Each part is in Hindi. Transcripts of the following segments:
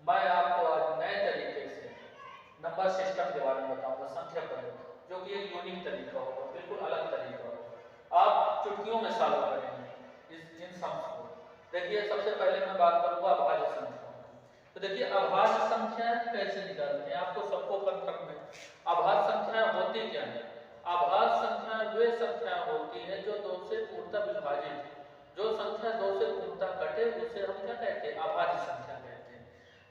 मैं आपको आज नए तरीके से नंबर सिस्टम के बारे में बताऊंगा, संख्या पद्धति, जो कि एक यूनिक तरीका होगा, बिल्कुल अलग तरीका होगा। आप चुटकियों में सॉल्व करेंगे इन सम्स को। देखिए, सबसे पहले मैं बात करूंगा अभाज्य संख्या। तो देखिए, अभाज्य संख्याएं कैसे निकालते हैं, आपको सबको कंफर्म है। अभाज्य संख्याएं होती क्या है? अभाज्य संख्याएं वे संख्याएं होती है जो 2 से पूर्णतः विभाजित है। जो संख्या 2 से पूर्णतः कटे उसे हम क्या कहते हैं? अभाज्य संख्या कहते हैं।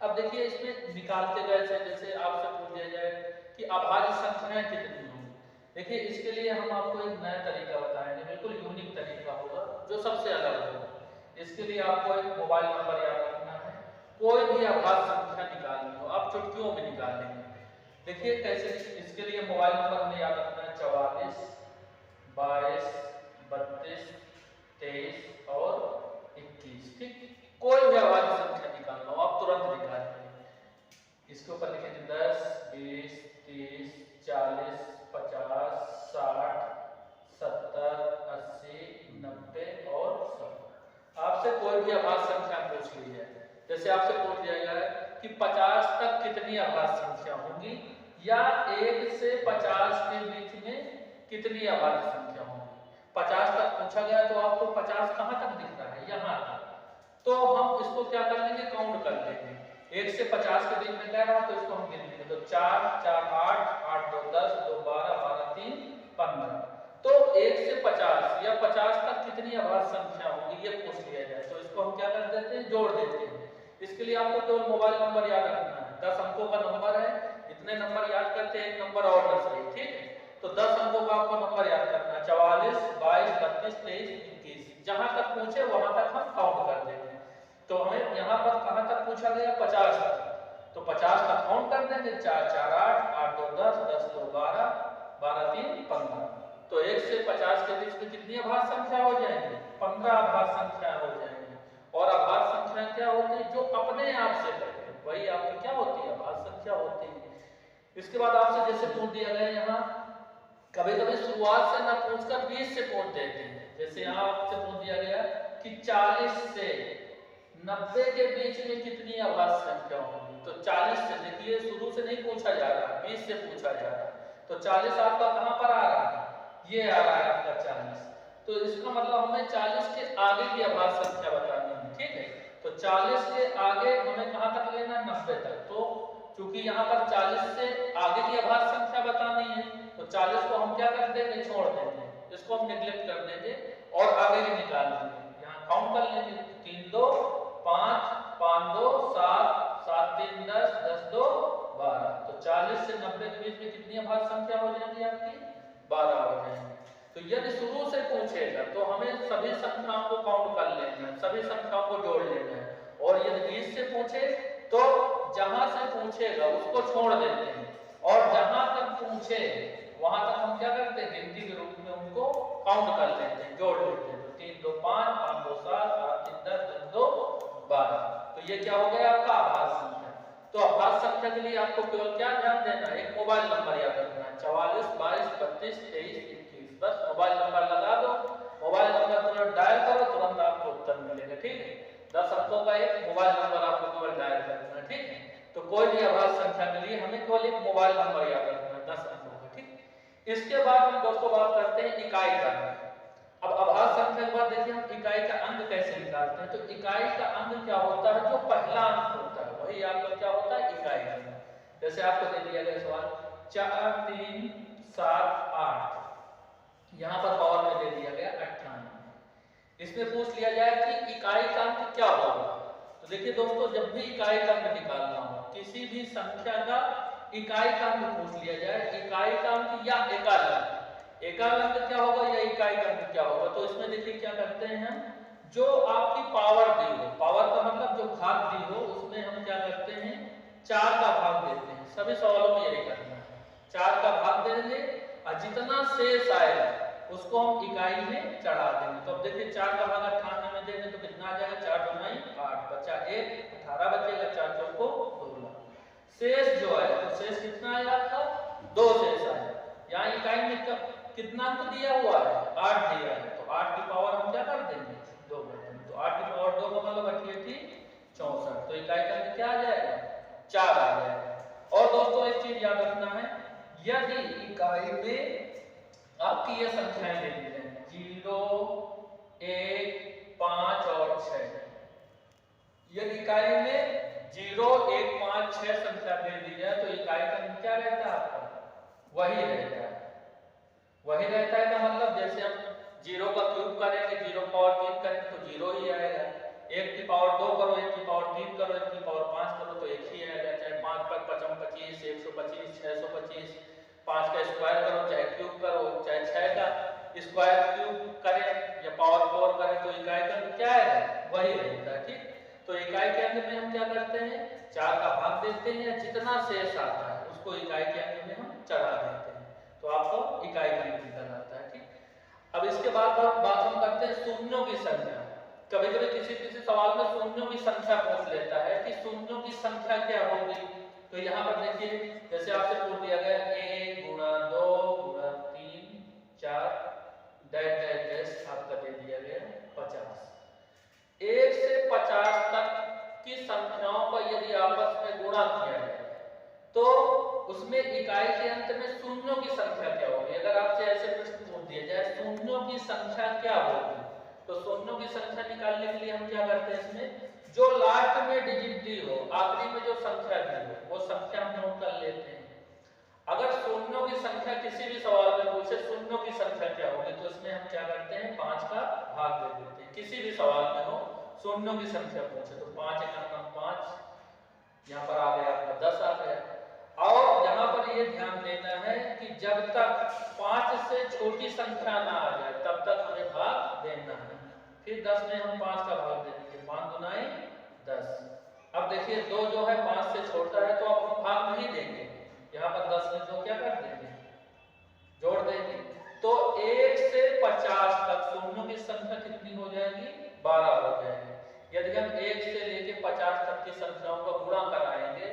अब देखिए, इसमें निकालते कैसे, जैसे आपसे पूछ दिया जाए कि अभाज्य संख्याएं कितनी होंगी। देखिए, इसके लिए हम आपको एक नया तरीका बताएंगे, बिल्कुल यूनिक तरीका होगा, जो सबसे अलग होगा। इसके लिए आपको एक मोबाइल नंबर याद रखना है। कोई भी अभाज्य संख्या निकालनी हो, आप चुटकियों में निकाल लेंगे। देखिए कैसे, इसके लिए मोबाइल नंबर हमें याद रखना है 44 22 32 23 और 21। ठीक, कोई भी अभाज्य संख्या निकालना हो आप तुरंत निकाल लेंगे। इसके ऊपर लिखेंगे 10 20 30 40 50 60 70 80 90 और 100। आपसे कोई भी अभाज्य संख्या पूछ ली जाए, जैसे आपसे पूछ लिया गया कि 50 तक कितनी अभाज्य संख्या होंगी, या 1 से 50 के बीच में कितनी अभाज्य संख्या होंगी। 50 तक पूछा गया तो आपको 50 कहां तक दिख रहा है? यहां तक। तो हम इसको क्या कर लेंगे? काउंट कर लेंगे। 1 से 50 के बीच में कह रहा तो इसको हम गिन लेंगे। तो 4 4 8 8 2 10 2 12 12 3 15। तो 1 से 50 या 50 तक कितनी अभाज्य संख्या होगी ये पूछ लिया जाए तो इसको हम क्या कर देते हैं? जोड़ देते हैं। इसके लिए आपको केवल मोबाइल नंबर याद रखना है। 10 अंकों का नंबर है, इतने नंबर याद करते हैं, एक नंबर और न सही। ठीक है, तो 10 अंकों का आपको नंबर याद करना है, 44 22 32 23 21। जहां तक पूछे वहां तक हम काउंट कर देंगे। तो हमें यहाँ पर कहां तक पूछा गया? 50 तक। तो 50 तक काउंट कर देंगे, 4 4 8 8 2 10 10 2 12 12 3 15। तो 1 से 50 के बीच में कितनी अभाज्य संख्या हो जाएंगी? 15 अभाज्य संख्या हो जाएंगी। और अभाज्य संख्या क्या होती है? जो अपने आप से कटे, वही आपकी क्या होती है? अभाज्य संख्या होती है। इसके बाद आपसे जैसे पूछ दिया गया, यहाँ कभी कभी शुरुआत से ना पूछकर 20 से पूछ देते हैं। जैसे यहाँ आपसे पूछ दिया गया कि 40 से 90 के बीच में कितनी अभाज्य संख्या होगी। तो 40 से, देखिए शुरू से नहीं पूछा जा रहा, 20 से पूछा जा रहा है। तो 40 आपका कहां पर आ रहा है? ये आ रहा है आपका 40। तो इसका मतलब हमें 40 के आगे की अभाज्य संख्या बतानी है। ठीक है, तो 40 के आगे हमें कहां तक लेना है? 90 तक। तो चूंकि यहाँ पर 40 से आगे की अभाज्य संख्या बतानी है तो 40 को हम क्या कर देंगे? छोड़ देंगे, इसको हम नेग्लेक्ट कर देंगे और आगे की निकाल लेंगे। यहाँ काउंट कर लेंगे, 3 2 5 5 2 7 7 3 10 10 2 12। तो 40 से 90 के बीच में कितनी अभाज्य संख्या हो जाएगी आपकी? 12 हो जाएंगी। तो यदि शुरू से पूछेगा तो हमें सभी संख्याओं को काउंट कर लेना है, सभी संख्याओं को जोड़ लेना है। और यदि 20 से पूछे तो जहां से पूछेगा उसको छोड़ देते हैं, और जहां तक पूछे वहां तक हम क्या करते हैं? गिनती के रूप में उनको काउंट कर लेते हैं, जोड़ लेते हैं। तो 3 2 5 5 2 7 7 3 10 10 2 12। तो ये क्या हो गया आपका? अभाज्य संख्या। तो अभाज्य संख्या के लिए आपको केवल क्या ध्यान देना है? एक मोबाइल नंबर याद रखना है, 44 22 32 23 21। बस मोबाइल नंबर लगा दो, मोबाइल नंबर तुरंत डायल करो, तुरंत आपको उत्तर मिलेगा। ठीक है, 10 अंकों का एक मोबाइल नंबर आपको केवल डायल करना है। ठीक है, तो कोई भी अभाज्य संख्या के लिए हमें केवल एक मोबाइल नंबर याद रखना है, 10 अंकों का। ठीक, इसके बाद हम दोस्तों बात करते हैं इकाई का। अब अभाज्य संख्या के बाद देखिए हम इकाई का अंक कैसे निकालते हैं। तो इकाई का अंक क्या होता है? जो पहला अंक होता है वही आपका क्या होता है? इकाई का अंक। जैसे आपको दे दिया गया सवाल 4 3 7 8, यहाँ पर पावर में दे दिया गया 98। इसमें पूछ लिया जाए कि इकाई का अंक क्या होगा। तो देखिए दोस्तों, जब भी इकाई का अंक निकालना हो, किसी भी संख्या का इकाई का अंक पूछ लिया जाए, इकाई का अंक या एकाल अंक, एकाल अंक क्या होगा या इकाई का अंक क्या होगा। तो इसमें देखिए क्या करते हैं हम, जो आपकी पावर दी हो, पावर का मतलब जो घात दी हो, उसमें हम क्या करते हैं? 4 का भाग देते हैं। सभी सवालों में यही करना है, 4 का भाग देंगे और जितना शेष आएगा उसको हम इकाई में चढ़ा देंगे। तो अब देखिए 4 का भाग 98 में देंगे तो कितना आ जाएगा? 4 2 9 8, बचा 1, 18 बचेगा, 4 चौको 16। शेष जो है तो शेष कितना आएगा आपका? 2 शेष आएगा। यहाँ इकाई में कितना अंक दिया हुआ है? 8 दिया है, तो 8 की पावर हम क्या कर देंगे? 2 कर देंगे। तो 8 की पावर 2 का मतलब 64। तो इकाई का अंक क्या आ जाएगा? की ये संख्याएं दे दी जाए 0, 1, 5 और 6। यदि इकाई में 0, 1, 5, 6 संख्या दे दी जाए तो इकाई का क्या रहता है आपका? वही रहता है। वही रहता है का मतलब जैसे हम 0 का क्यूब करेंगे, 0 पावर 3 करेंगे तो 0 ही आएगा। 1 की पावर 2 करो, 1 की पावर 3 करो, 1 की पावर 5 करो तो 1 ही आएगा। चाहे 5 पर 55, 25, 125, 625, 5 का स्क्वायर करो, चाहे क्यूब करो, चाहे 6 का स्क्वायर क्यूब करें या पावर 4 करें तो इकाई का क्या आएगा? वही रहता है। ठीक, तो इकाई के अंक में हम क्या करते हैं? 4 का भाग देते हैं या जितना शेष आता है उसको इकाई के अंक में हम चढ़ा देते हैं तो आपको इकाई का अंक निकल आता है। ठीक, अब इसके बाद बात हम करते हैं शून्यों की संख्या। कभी कभी किसी सवाल में शून्यों की संख्या पूछ लेता है कि शून्यों की संख्या क्या होगी। तो यहाँ पर देखिए जैसे आपसे पूछ दिया गया 1 गुणा 2 गुणा 3 4 डैश डैश डैश आपका दे दिया गया 50। 1 से 50 तक की संख्याओं का यदि आपस में गुणा किया जाए तो उसमें इकाई के अंत में शून्यों की संख्या क्या होगी। अगर आपसे ऐसे प्रश्न पूछ दिया जाए शून्यों की संख्या क्या होगी तो शून्यों की संख्या निकालने के लिए हम क्या करते हैं? इसमें जो लास्ट में डिजिट दी हो, आखिरी में जो संख्या दी हो वो संख्या हम नोट कर लेते हैं। अगर शून्यों की संख्या किसी भी सवाल में पूछे शून्यों की संख्या क्या होगी तो इसमें हम क्या करते हैं? 5 का भाग दे देते हैं। किसी भी सवाल में हो शून्यों की संख्या पूछे तो 5 एकम 5, यहाँ पर आ गया आपका 10 आ गया। और यहाँ पर ये ध्यान देना है कि जब तक 5 से छोटी संख्या ना आ जाए तब तक हमें भाग देना है। फिर 10 में हम 5 का भाग दे देंगे, 5 गुनाए 10। अब देखिए 2 जो है 5 से छोटा है तो अब हम भाग नहीं देंगे, यहाँ पर 10 में 2 क्या कर देंगे? जोड़ देंगे। तो 1 से 50 तक शून्यों की संख्या कितनी हो जाएगी? 12 हो जाएगी। यदि हम 1 से लेके 50 तक की संख्याओं का गुणा कराएंगे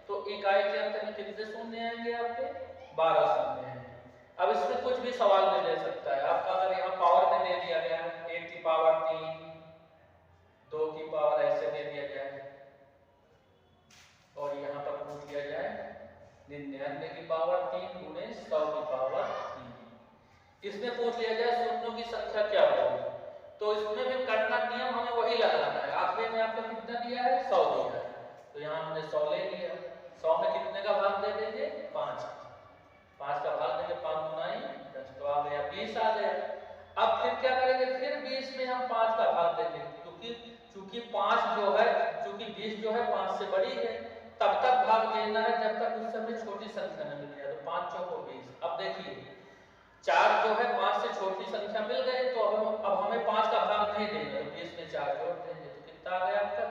तो इकाई के अंत में कितने शून्य आएंगे आपके? 12 शून्य आएंगे। अब इसमें कुछ भी सवाल में दे सकता है आपका। अगर यहाँ पावर में दे दिया गया है 1 की पावर 3, 2 की पावर ऐसे दे दिया जाए और यहाँ पर पूछ दिया जाए 99 की पावर 3 गुणे 100 की पावर 3, इसमें पूछ लिया जाए शून्यों की संख्या क्या होगी तो इसमें भी करना नियम हमें वही लगाना है। आखिरी में आपको कितना दिया है? 100 दिया है तो यहाँ हमने 100 ले लिया। 100 में कितने का भाग दे देंगे? 5। 5 का भाग देंगे, 5 गुनाई 10 तो आ गया 20 आ गया। अब फिर क्या करेंगे? फिर 20 में हम 5 का भाग देंगे क्योंकि 5 जो है, चूंकि 20 जो है 5 से बड़ी है तब तक भाग देना है जब तक उस समय छोटी संख्या न मिल जाए। तो 5 चौको 20। अब देखिए 4 जो है 5 से छोटी संख्या मिल गई तो अब हमें 5 का भाग नहीं देना, तो 20 में 4 जोड़ देंगे तो कितना आ गया आपका?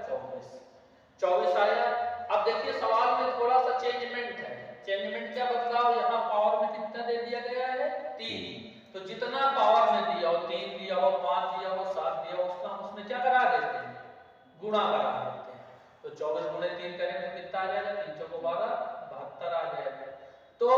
24 आया। अब देखिए सवाल में थोड़ा सा चेंजमेंट है। चेंजमेंट क्या बदलाव? यहाँ पावर में कितना दे दिया गया है? 3। तो जितना पावर में दिया हो, 3 दिया हो, 5 दिया हो, 7 दिया हो, उसका हम उसमें क्या करा देते हैं? गुणा करा देते हैं। तो 24 गुणे 3 करेंगे तो कितना आ जाएगा? 3 चौको 12, 72 आ जाएगा। तो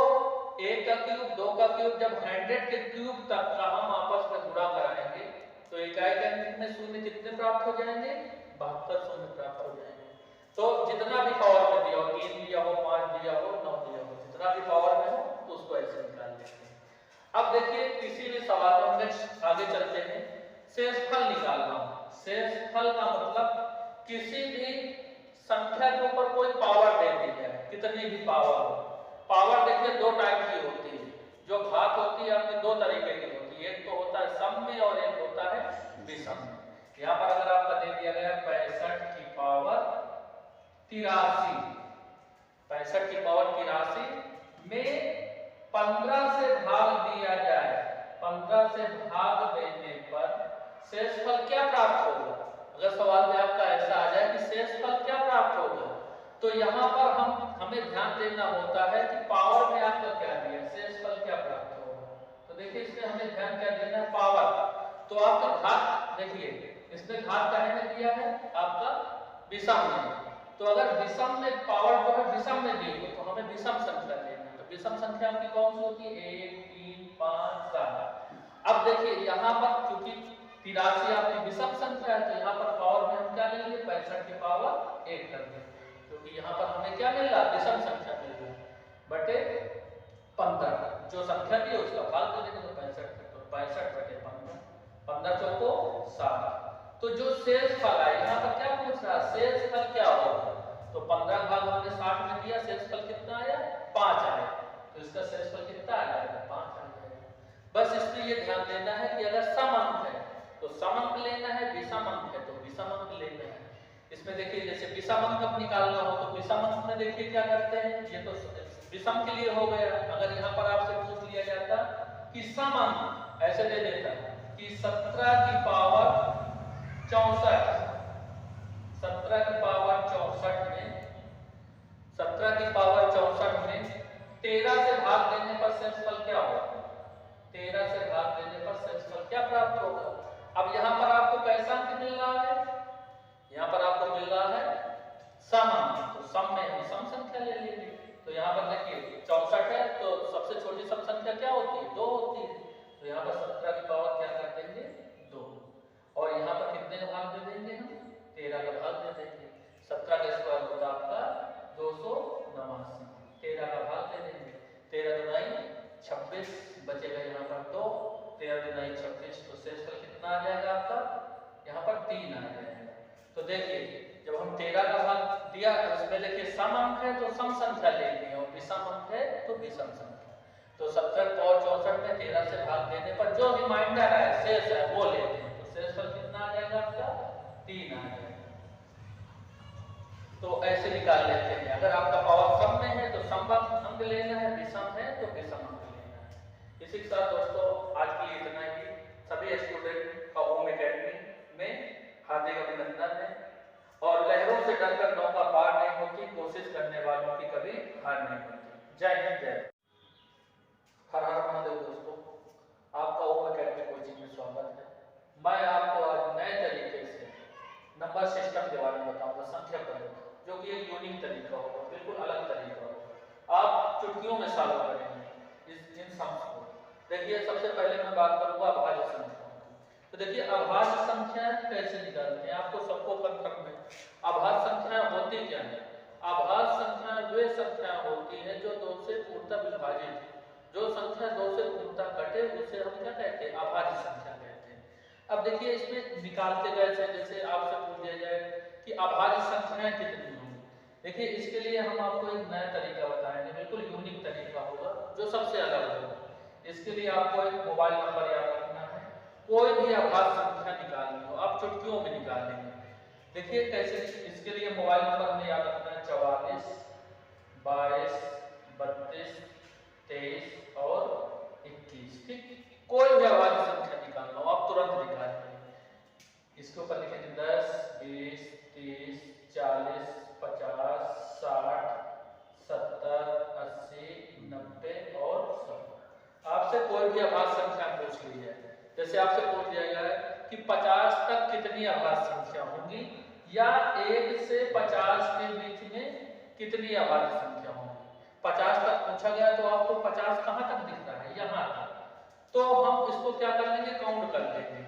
1 का क्यूब 2 का क्यूब जब 100 के क्यूब तक का हम आपस में गुणा कराएंगे तो इकाई के अंक में शून्य कितने प्राप्त हो जाएंगे? 72 शून्य प्राप्त हो जाएंगे। तो जितना भी पावर में दिया हो, 3 दिया हो, 5 दिया हो, 9 दिया हो, जितना भी पावर में हो तो उसको ऐसे निकाल लेते हैं। अब देखिए किसी भी सवाल में नेक्स्ट आगे चलते हैं, शेषफल निकालना। शेषफल का मतलब किसी भी संख्या के ऊपर कोई पावर दे दी जाए, कितनी भी पावर हो। पावर देखिए 2 टाइप की होती है। जो घात होती है आपकी 2 तरीके की होती है, एक तो होता है सम में और एक होता है विषम में। यहाँ पर अगर आपका दे दिया गया 65 की पावर 83, 65 की पावर 83 में 15 से भाग दिया जाए, 15 से भाग देने पर शेषफल क्या प्राप्त होगा? अगर सवाल में आपका ऐसा आ जाए कि शेषफल क्या प्राप्त होगा तो यहाँ पर हमें ध्यान देना होता है कि पावर में आपका क्या दिया, शेषफल क्या प्राप्त होगा। तो देखिए इसमें हमें ध्यान क्या देना है? पावर। तो आपका घात देखिए इसमें घात काहे में दिया है? आपका विषम में। तो अगर विषम में पावर जो है विषम में दी हो तो हमें विषम संख्या लेना है। तो विषम संख्या आपकी कौन सी होती है? 1, 3, 5, 7। अब देखिए यहाँ पर चूंकि 83 आपकी विषम संख्या है तो यहाँ पर पावर में हम क्या लेंगे? 65 की पावर 1 कर देंगे क्योंकि यहाँ पर हमें क्या मिल रहा? विषम संख्या मिल रहा है बटे 15। जो संख्या दी है उसका भाग दे देंगे तो 65 65/15, 15 चौको 60। तो जो शेष फल है यहाँ पर क्या पूछ रहा है, शेष फल क्या होगा, तो 15 भाग हमने 60 में दिया, शेष फल कितना आया 5 आया, तो इसका शेष फल कितना आ जाएगा 5 आ जाएगा। बस इसमें ये ध्यान देना है कि अगर सम अंक है तो सम अंक लेना है, विषम अंक है तो विषम अंक लेना है। इसमें देखिए जैसे विषम अंक अब निकालना हो तो विषम अंक में देखिए क्या करते हैं, ये तो विषम के लिए हो गया। अगर यहाँ पर आपसे पूछ लिया जाता कि सम अंक, ऐसे दे देता कि 17 की पावर 64, 17 की पावर 64 में 17 की पावर 64 में 13 से भाग देने पर शेषफल क्या होगा, 13 से भाग देने पर शेषफल क्या प्राप्त होगा। अब यहाँ पर आपको कैसा अंक मिल रहा है, यहाँ पर आपको मिल रहा है सम अंक, तो सम में हम सम संख्या ले लेंगे। तो यहाँ पर देखिए 64 है तो सबसे छोटी सम संख्या क्या होती है 2 होती है, तो यहाँ पर 17 की पावर क्या कर देंगे 2, और यहाँ पर कितने का भाग दे देंगे हम 13 का भाग दे देंगे। 17 का स्क्वायर होता आपका 289, 13 का भाग दे देंगे, 13 दूनी 26 बचेगा यहाँ पर 2, 13 दूनी 26, तो शेषफल कितना आ जाएगा आपका यहाँ पर 3 आ जाएगा। तो देखिए जब हम 13 का भाग दिया तो उसमें देखिए सम अंक है तो सम संख्या लेनी है और विषम अंक है तो विषम संख्या। तो 70 और 64 में 13 से भाग देने पर जो रिमाइंडर है शेष है वो लेते हैं, तो शेषफल कितना आ जाएगा आपका 3 आ जाएगा। तो ऐसे निकाल लेते हैं, अगर आपका पावर सम में है तो सम अंक लेना है, विषम है तो विषम अंक लेना है। इसी के साथ दोस्तों आज के लिए इतना ही। सभी स्टूडेंट का होम एकेडमी में हार्दिक अभिनंदन है, और लहरों से डरकर नौका पार नहीं होती, कोशिश करने वालों की कभी हार नहीं होती। जय हिंद, जय हर हर महादेव। दोस्तों आपका होम एकेडमी कोचिंग में स्वागत है। मैं आपको आज नए तरीके से नंबर सिस्टम के बारे में बताऊंगा, संख्या पद्धति, जो कि एक यूनिक तरीका होगा, बिल्कुल अलग तरीका होगा। आप चुटकियों में सॉल्व करेंगे इन सम्स को। देखिए सबसे पहले मैं बात करूंगा अभाज्य संख्या। तो देखिए अभाज्य संख्याएं कैसे निकालते हैं, आपको सबको कंफर्म है। अभाज्य संख्याएं होती क्या है, अभाज्य संख्याएं वे संख्याएं होती है जो 2 से पूर्णतः विभाजित है। जो संख्या 2 से पूर्णतः कटे उसे हम क्या कहते हैं, अभाज्य संख्या कहते हैं। अब देखिए इसमें निकालते कैसे, जैसे आपसे पूछ दिया जाए कि अभाज्य संख्याएं कितनी होंगी। देखिए इसके लिए हम आपको एक नया तरीका बताएंगे, बिल्कुल यूनिक तरीका होगा जो सबसे अलग होगा। इसके लिए आपको एक मोबाइल नंबर याद रखना है, कोई भी अभाज्य संख्या निकालनी हो आप चुटकियों में निकाल लेंगे। देखिए कैसे, इसके लिए मोबाइल नंबर हमें याद रखना है 44 22 32 23 और 21। ठीक, कोई भी अभाज्य संख्या निकालना हो आप तुरंत निकाल लेंगे। इसके ऊपर लिखेंगे 10 20 30 40 50 60 70 80 90 और 100। आपसे कोई भी अभाज्य संख्या पूछ ली जाए, जैसे आपसे पूछ दिया गया है कि 50 तक कितनी अभाज्य संख्या होंगी, या 1 से 50 के बीच में कितनी अभाज्य संख्या होंगी। 50 तक पूछा गया तो आपको 50 कहां तक दिख रहा है, यहाँ तक। तो हम इसको क्या कर लेंगे, काउंट कर लेंगे।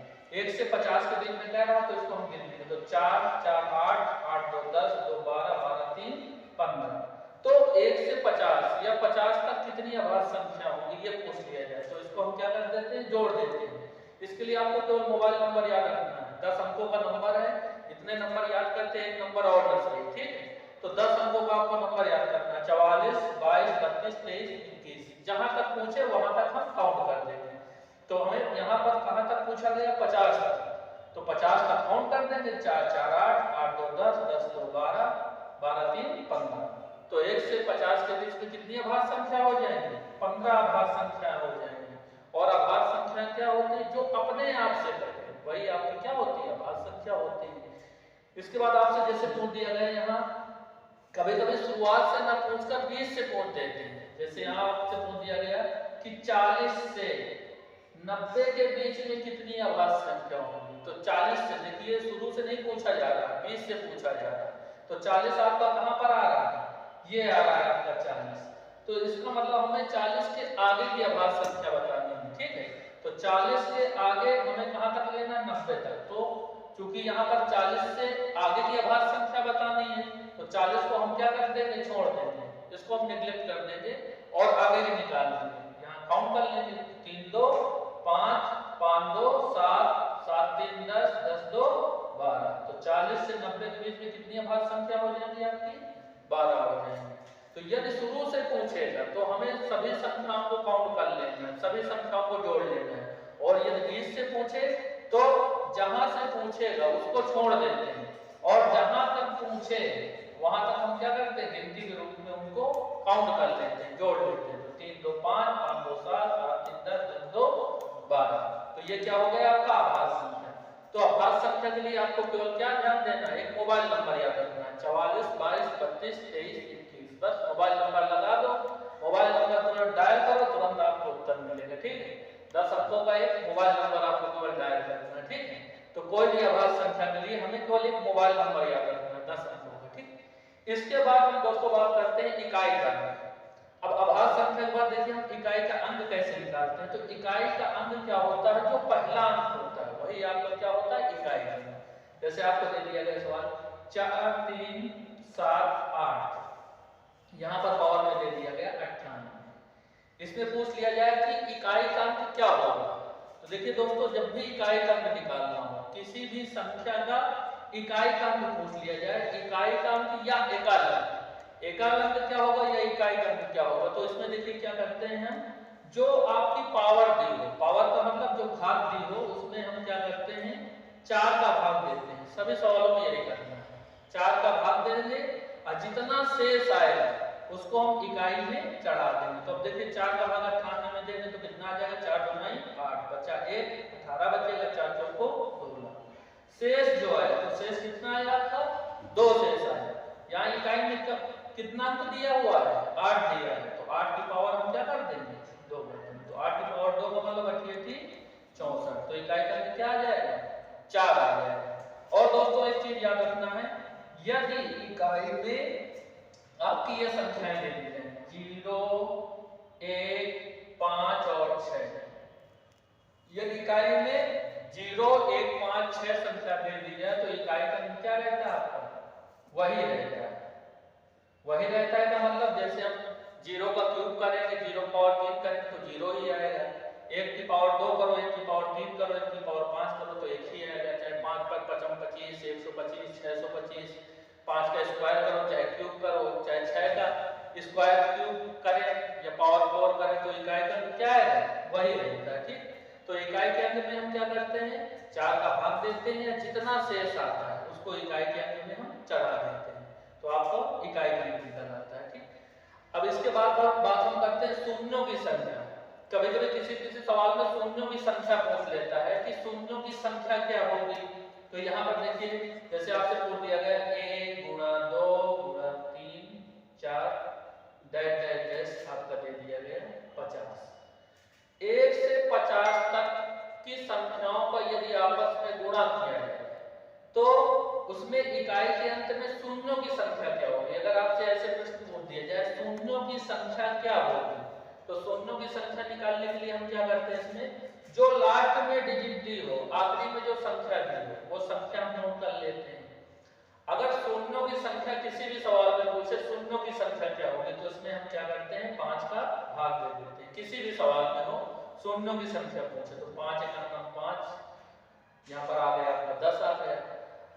1 से 50 के बीच में कह रहा तो इसको हम गिन लेंगे, तो 4 4 8 8 2 10 2 12 12 3 15। तो 1 से 50 या 50 तक कितनी अभाज्य संख्या होगी ये पूछ लिया जाए तो इसको हम क्या कर देते हैं, जोड़ देते हैं। इसके लिए आपको केवल मोबाइल नंबर याद रखना है, 10 अंकों का नंबर है। इतने नंबर याद करते हैं, एक नंबर और न सही, ठीक है। तो 10 अंकों का आपको नंबर याद करना है, 44 22 32 23 21। जहां तक पूछे वहां तक हम काउंट कर देंगे। तो हमें यहाँ पर कहां तक पूछा गया, 50 तक, तो 50 तक काउंट कर देंगे। 4 4 8 8 2 10 10 2 12 12 3 15। तो 1 से 50 के बीच में कितनी अभाज्य संख्या हो जाएंगी, 15 अभाज्य संख्या हो जाएंगी। और अभाज्य संख्या क्या होती है, जो अपने आप से कटे, वही आपकी क्या होती है, अभाज्य संख्या होती है। इसके बाद आपसे जैसे पूछ दिया गया यहाँ, कभी कभी शुरुआत से ना पूछकर 20 से पूछ देते हैं। जैसे यहाँ आपसे पूछ दिया गया कि 40 से 90 के बीच में कितनी अभाज्य संख्या होगी, तो 40 से, देखिए शुरू से नहीं पूछा जा रहा, 20 से पूछा जा रहा। तो 40 आपका कहां पर आ रहा है, ये आ रहा है आपका 40। तो इसका मतलब हमें 40 के आगे की अभाज्य संख्या बतानी है, ठीक है। तो 40 के आगे हमें कहां तक लेना है, 90 तक। तो चूंकि यहाँ पर 40 से आगे की अभाज्य संख्या बतानी है तो 40 को हम क्या कर देंगे, छोड़ देंगे, इसको हम निगलेक्ट कर देंगे और आगे की निकाल देंगे। यहाँ काउंट कर लेंगे, 3 2 5 5 2 7 7 3 10 10 2 12। तो 40 से 90 के बीच में कितनी अभाज्य संख्या हो जाएगी आपकी? 12 हो जाएंगे। तो यदि शुरू से पूछेगा तो हमें सभी संख्याओं को काउंट कर लेना है, सभी संख्याओं को जोड़ लेना है। और यदि 20 से पूछे तो जहां से पूछेगा उसको छोड़ देते हैं, और जहां तक पूछे वहां तक हम क्या करते हैं? गिनती के रूप में उनको काउंट कर लेते हैं, जोड़ लेते हैं। तो 3 2 5 5 2 7 7 3 10 10 2 12। तो ये क्या हो गया आपका अभाज्य संख्या। तो अभाज्य संख्या के लिए आपको केवल क्या ध्यान देना है? एक मोबाइल नंबर याद रखना है, 44 22 32 23 21। बस मोबाइल नंबर लगा दो, मोबाइल नंबर तुरंत डायल करो, तुरंत आपको उत्तर मिलेगा। ठीक है, 10 अंकों का एक मोबाइल नंबर आपको केवल डायल करना है। ठीक है, तो कोई भी अभाज्य संख्या के लिए हमें केवल एक मोबाइल नंबर याद रखना है, 10 अंकों का। ठीक, इसके बाद हम दोस्तों बात करते हैं इकाई का। अब अभाज्य संख्या के बाद देखिए हम इकाई का अंक कैसे निकालते हैं। तो इकाई का अंक क्या होता है? जो पहला अंक होता है वही आपका क्या होता है? इकाई अंक। जैसे आपको दे दिया गया सवाल 4 3 7 8, यहाँ पर पावर में दे दिया गया 98। इसमें पूछ लिया जाए कि इकाई का अंक क्या होगा। तो देखिए दोस्तों, जब भी इकाई का अंक निकालना हो, किसी भी संख्या का इकाई का अंक पूछ लिया जाए, इकाई का अंक या एकाल अंक, एकाल अंक क्या होगा या इकाई का अंक क्या होगा, तो इसमें देखिए क्या करते हैं हम, जो आपकी पावर दी हो, पावर का मतलब जो घात दी हो, उसमें हम क्या करते हैं? 4 का भाग देते हैं। सभी सवालों में यही करना है, 4 का भाग देंगे और जितना शेष आएगा उसको हम इकाई में चढ़ा देंगे। तो अब देखिए 4 का भाग 98 में देंगे तो कितना आ जाएगा? 4 2 9 8, बचा 1, 18 बचेगा, 4 चौको 16। शेष जो है तो शेष कितना आया आपका? 2 शेष आया। यहाँ इकाई में कितना अंक दिया हुआ है? 8 दिया है, तो 8 की पावर हम क्या कर देंगे? 2 कर देंगे। तो 8 की पावर 2 का मतलब 88 64। तो इकाई का अंक क्या आ जाएगा? 4 आ जाएगा। और दोस्तों एक चीज याद रखना है, यदि इकाई में आपकी ये संख्याएं दे दी जाए 0 1 5 और 6, यदि इकाई में 0 1 5 6 संख्या दे दी जाए तो इकाई का अंक क्या रहता है आपका? वही रहता है, वही रहता है। का मतलब जैसे हम 0 का क्यूब करेंगे, 0 पावर 3 करेंगे तो 0 ही आएगा। 1 की पावर 2 करो, 1 की पावर 3 करो, 1 की पावर 5 करो तो 1 ही आएगा। चाहे 5 पर 55 25 125 625, 5 का स्क्वायर करो, चाहे क्यूब करो, चाहे 6 का स्क्वायर क्यूब करें या पावर 4 करें तो इकाई का अंक क्या आएगा? वही रहता है। ठीक, तो इकाई के अंक में हम क्या करते हैं? 4 का भाग देते हैं, या जितना शेष आता है उसको इकाई के अंक में हम चढ़ा देते हैं, तो आपको इकाई का अंक निकल आता है। ठीक, अब इसके बाद बात हम करते हैं शून्यों की संख्या। कभी कभी किसी सवाल में शून्यों की संख्या पूछ लेता है कि शून्यों की संख्या क्या होगी। तो यहाँ पर देखिए, जैसे आपसे पूछ दिया गया 1 गुणा 2 गुणा 3 4 डैश डैश डैश, आपका दे दिया गया 50। 1 से 50 तक की संख्याओं का यदि आपस में गुणा किया जाए तो उसमें इकाई के अंत में शून्यों की संख्या क्या होगी। अगर आपसे ऐसे प्रश्न पूछ दिया जाए शून्यों की संख्या क्या होगी, तो शून्यों की संख्या निकालने के लिए हम क्या करते हैं? इसमें जो लास्ट में डिजिट दी हो, आखिरी में जो संख्या दी हो, वो संख्या हम नोट कर लेते हैं। अगर शून्यों की संख्या किसी भी सवाल में पूछे शून्यों की संख्या क्या होगी, तो इसमें हम क्या करते हैं? 5 का भाग दे देते हैं। किसी भी सवाल में हो शून्यों की संख्या पूछे तो 5 × 5, यहाँ पर आ गया आपका 10 आ गया।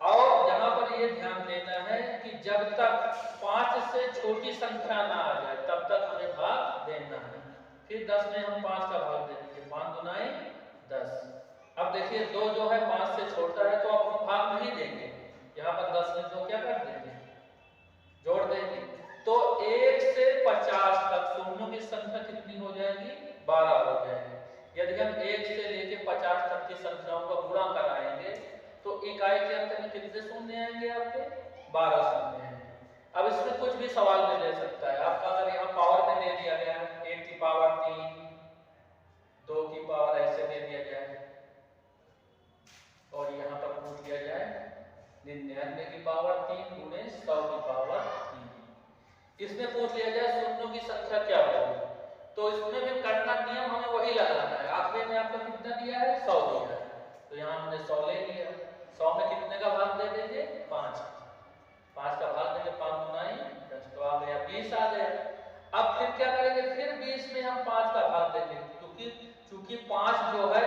और यहाँ पर ये ध्यान देना है कि जब तक 5 से छोटी संख्या ना आ जाए तब तक हमें भाग देना है। फिर 10 में हम 5 का भाग दे देंगे, 5 दूनाए 10। अब देखिए 2 जो है 5 से छोटा है तो अब हम भाग नहीं देंगे, यहाँ पर 10 में 2 क्या कर देंगे? जोड़ देंगे। तो 1 से 50 तक शून्यों की संख्या कितनी हो जाएगी? 12 हो जाएगी। यदि हम 1 से लेके 50 तक की संख्याओं का गुणा कराएंगे तो इकाई के अंत में कितने शून्य आएंगे आपके? 12 शून्य आएंगे। अब इसमें कुछ भी सवाल में दे सकता है आपका। अगर यहाँ पावर में दे दिया गया 1 की पावर 3, 2 की पावर ऐसे दे दिया जाए, और यहाँ पर पूछ दिया जाए 99 की पावर 3 गुणे 100 की पावर 3, इसमें पूछ लिया जाए शून्यों की संख्या क्या होगी, तो इसमें भी करना नियम हमें वही लगाना है। आखिरी में आपको कितना दिया है? 100 दिया है, तो यहाँ हमने 100 ले लिया। 100 में कितने का भाग दे देंगे? 5। 5 का भाग देंगे, 5 दूनाई 10, तो आ गया 20 आ गया। अब फिर क्या करेंगे? फिर 20 में हम 5 का भाग देंगे, क्योंकि 5 जो है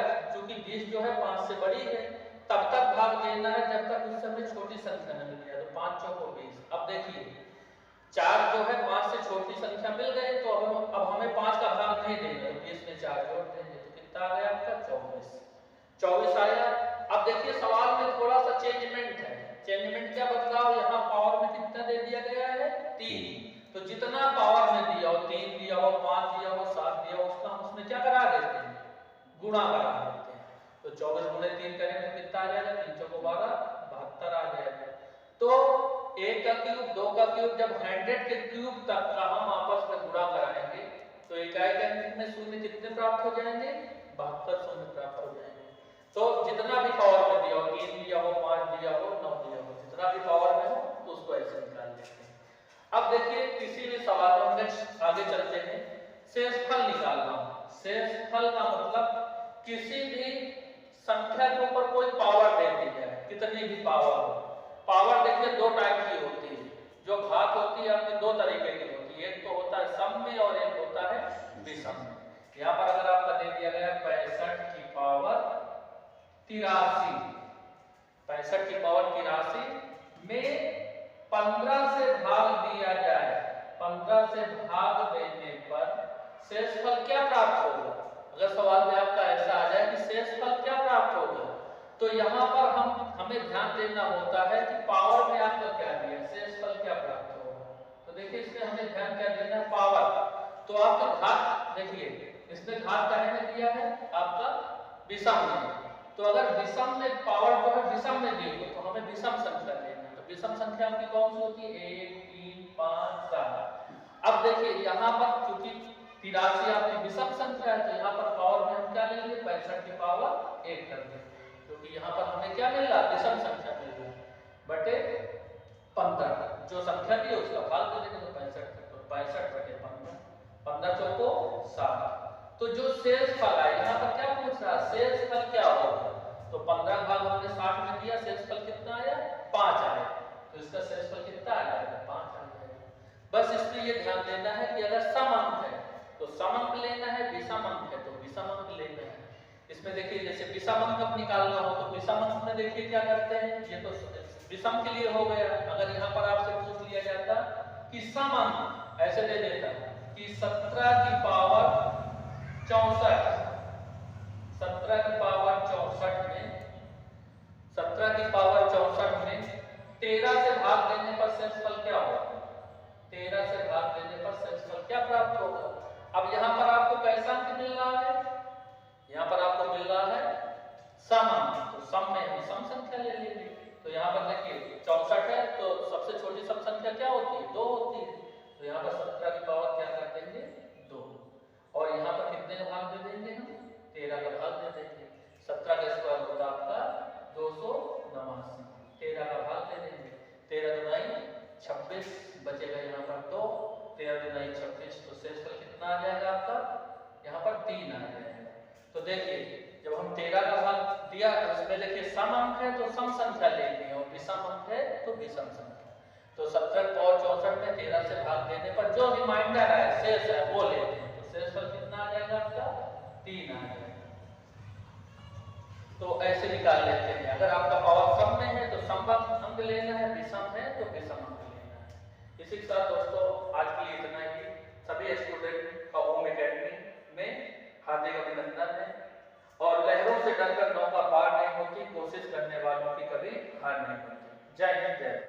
संख्या ने मिल गया, तो 5 चौको 20। अब देखिए 4 जो है 5 से छोटी संख्या मिल गए, तो अब हमें 5 का भाग नहीं देना, तो 20 में 4 जोड़ देंगे, तो कितना आ गया आपका 24 आया। अब देखिए सवाल में थोड़ा सा चेंजमेंट है। चेंजमेंट क्या बदलाव, यहाँ पावर में कितना दे दिया गया है 3, तो जितना पावर में दिया हो 3 दिया हो 5 दिया हो 7 दिया हो उसका हम उसमें क्या करा देते हैं, गुणा करा देते हैं। तो 24 गुणे 3 करें तो कितना आ जाएगा, 3 चौको 12, 72 आ जाएगा। तो 1 का क्यूब 2 का क्यूब, जब 100 के क्यूब तक का हम आपस में गुणा कराएंगे तो इकाई के अंक में शून्य कितने प्राप्त हो जाएंगे, 72 शून्य प्राप्त हो जाएंगे। तो जितना भी पावर में दिया हो, 3 दिया हो 5 दिया हो 9 दिया हो, जितना भी पावर में हो तो उसको ऐसे निकाल लेते हैं। अब देखिए किसी भी सवाल में आगे चलते हैं, शेषफल निकालना। शेषफल का मतलब किसी भी संख्या के ऊपर कोई पावर दे दी जाए, कितनी भी पावर हो। पावर देखिए 2 टाइप की होती है, जो घात होती है अपने 2 तरीके की होती है, एक तो होता है सम में और एक होता है विषम में। यहाँ पर अगर आपका दे दिया गया 65 की पावर 83, 65 की पावर 83 में 15 से भाग दिया जाए, 15 से भाग देने पर शेषफल क्या प्राप्त होगा। अगर सवाल में आपका ऐसा आ जाए कि शेषफल क्या प्राप्त होगा, तो यहाँ पर हमें ध्यान देना होता है कि पावर में आपका क्या दिया, शेषफल क्या प्राप्त होगा। तो देखिए इसमें हमें ध्यान क्या देना है, पावर। तो आपका घात देखिए, इसमें घात काहे में दिया है आपका विषम में, तो अगर विषम में पावर जो है विषम में दी हो तो हमें विषम संख्या लेना है। तो विषम संख्या आपकी कौन सी होती है, 1 3 5 7। अब देखिए यहाँ पर चूंकि 83 आपकी विषम संख्या है, तो यहाँ पर पावर में हम क्या लेंगे, 65 की पावर 1 कर देंगे, क्योंकि यहाँ पर हमें क्या मिल रहा है, विषम संख्या मिल रहा है, बटे 15 जो संख्या दी है उसका भाग दे देंगे, तो 65 तो 65 बटे 15, 15 चौको 60। तो जो शेषफल है यहाँ पर क्या पूछ रहा है, शेषफल क्या होगा, तो 15 भाग हमने 60 में दिया, शेषफल कितना आया 5 आया, तो इसका शेषफल कितना आ जाएगा 5 आ जाएगा। बस इसमें ये ध्यान देना है कि अगर सम अंक है तो सम अंक लेना है, विषम अंक है तो विषम अंक लेना है। इसमें देखिए जैसे विषम अंक अब निकालना हो तो विषम अंक में देखिए क्या करते हैं, ये तो विषम के लिए हो गया। अगर यहाँ पर आपसे पूछ लिया जाता कि सम अंक, ऐसे दे देता कि 17 की पावर 64, 17 की पावर 64 में 17 की पावर 64 में 13 से भाग देने पर शेषफल क्या होगा, 13 से भाग देने पर शेषफल क्या प्राप्त होगा। अब यहाँ पर आपको कैसा अंक मिल रहा है, यहाँ पर आपको मिल रहा है सम अंक, तो सम में हम सम संख्या ले लेंगे। तो यहाँ पर देखिए 64 है तो सबसे छोटी सम संख्या क्या होती है, 2 होती है, तो यहाँ पर 17 की पावर क्या कर देंगे 2, और यहाँ पर कितने का भाग दे देंगे हम 13 का भाग दे देंगे। 17 का स्क्वायर होगा आपका 289, 13 का भाग दे देंगे, 13 दूनी 26 बचेगा यहाँ पर 2, 13 दूनी 26, तो शेषफल कितना आ जाएगा आपका यहाँ पर 3 आ जाएगा। तो देखिए जब हम 13 का भाग दिया तो उसमें देखिए सम अंक है तो सम संख्या लेनी है और विषम अंक है तो विषम संख्या। तो 70 और 64 में 13 से भाग देने पर जो रिमाइंडर है शेष है वो लेते हैं, तो शेषफल कितना आ जाएगा आपका 3 आ जाएगा। तो ऐसे निकाल लेते हैं। अगर आपका पावर सम में है तो सम अंक लेना है, विषम है तो विषम अंक लेना है। इसी के साथ दोस्तों आज के लिए इतना ही। सभी स्टूडेंट का होम एकेडमी में हार्दिक अभिनंदन है, और लहरों से डरकर नौका पार नहीं होती, कोशिश करने वालों की कभी हार नहीं होती। जय हिंद, जय।